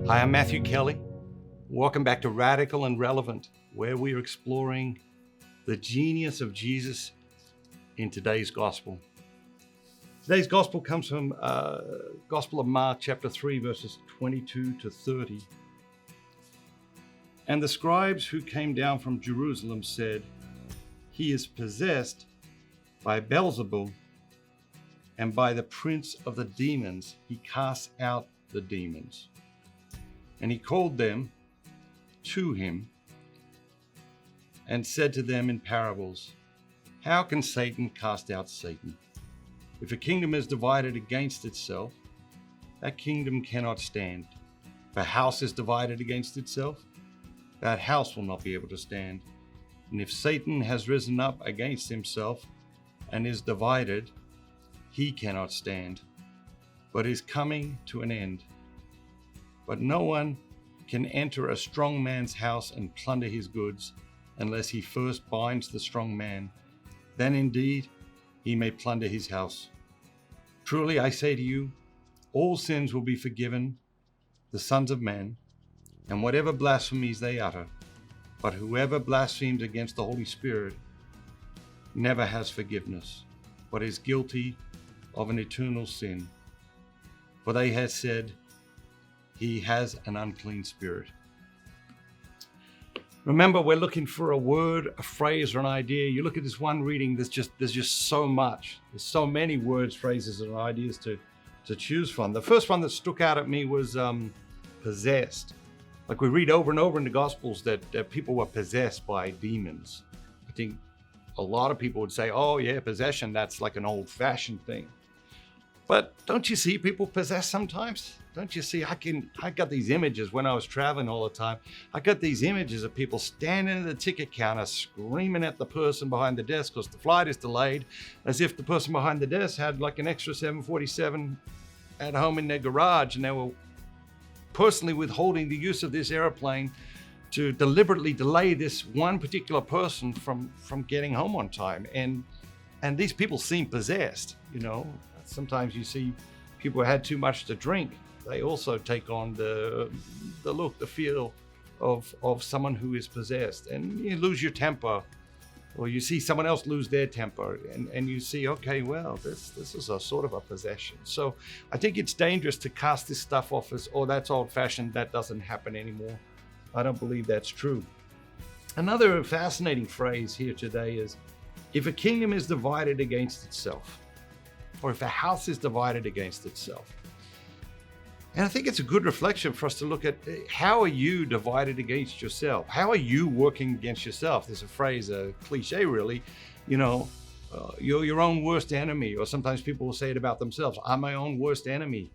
Hi, I'm Matthew Kelly. Welcome back to Radical and Relevant, where we are exploring the genius of Jesus in today's gospel. Today's gospel comes from Gospel of Mark, chapter 3, verses 22 to 30. And the scribes who came down from Jerusalem said, "He is possessed by Beelzebul, and by the prince of the demons he casts out the demons." And he called them to him and said to them in parables, "How can Satan cast out Satan? If a kingdom is divided against itself, that kingdom cannot stand. If a house is divided against itself, that house will not be able to stand. And if Satan has risen up against himself and is divided, he cannot stand, but is coming to an end. But no one can enter a strong man's house and plunder his goods unless he first binds the strong man. Then indeed he may plunder his house. Truly I say to you, all sins will be forgiven the sons of men, and whatever blasphemies they utter. But whoever blasphemes against the Holy Spirit never has forgiveness, but is guilty of an eternal sin. For they have said, he has an unclean spirit." Remember, we're looking for a word, a phrase, or an idea. You look at this one reading, there's just so much. There's so many words, phrases, and ideas to choose from. The first one that stuck out at me was possessed. Like we read over and over in the Gospels that people were possessed by demons. I think a lot of people would say, oh yeah, possession, that's like an old-fashioned thing. But don't you see people possessed sometimes? Don't you see, I got these images when I was traveling all the time. I got these images of people standing at the ticket counter screaming at the person behind the desk because the flight is delayed, as if the person behind the desk had like an extra 747 at home in their garage, and they were personally withholding the use of this airplane to deliberately delay this one particular person from getting home on time. And these people seem possessed, you know. Sometimes you see people who had too much to drink. They also take on the look, the feel of someone who is possessed. And you lose your temper, or you see someone else lose their temper, and you see, okay, well, this is a sort of a possession. So I think it's dangerous to cast this stuff off as, oh, that's old-fashioned, that doesn't happen anymore. I don't believe that's true. Another fascinating phrase here today is, if a kingdom is divided against itself, or if a house is divided against itself. And I think it's a good reflection for us to look at, how are you divided against yourself? How are you working against yourself? There's a phrase, a cliche really, you know, you're your own worst enemy, or sometimes people will say it about themselves, I'm my own worst enemy.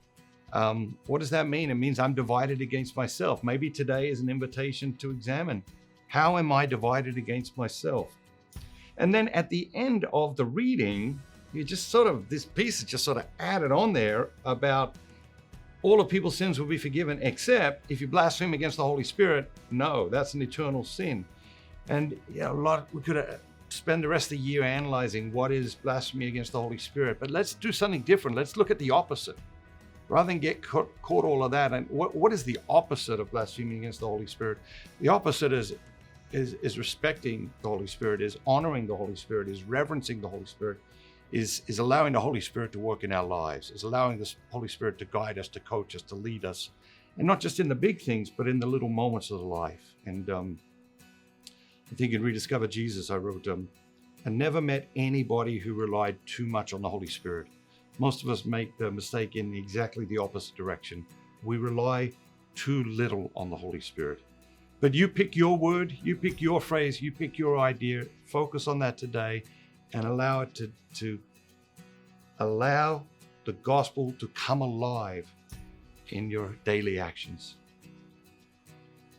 What does that mean? It means I'm divided against myself. Maybe today is an invitation to examine, how am I divided against myself? And then at the end of the reading, you just sort of, this piece is just sort of added on there about all of people's sins will be forgiven, except if you blaspheme against the Holy Spirit. No, that's an eternal sin. And we could spend the rest of the year analyzing what is blasphemy against the Holy Spirit, but let's do something different. Let's look at the opposite. Rather than get caught all of that, and what is the opposite of blaspheming against the Holy Spirit? The opposite is respecting the Holy Spirit, is honoring the Holy Spirit, is reverencing the Holy Spirit, is allowing the Holy Spirit to work in our lives, is allowing the Holy Spirit to guide us, to coach us, to lead us, and not just in the big things, but in the little moments of life. And I think in Rediscover Jesus, I wrote, I never met anybody who relied too much on the Holy Spirit. Most of us make the mistake in exactly the opposite direction. We rely too little on the Holy Spirit. But you pick your word, you pick your phrase, you pick your idea, focus on that today, and allow it to allow the gospel to come alive in your daily actions.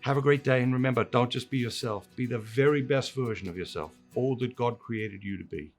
Have a great day, and remember, don't just be yourself. Be the very best version of yourself, all that God created you to be.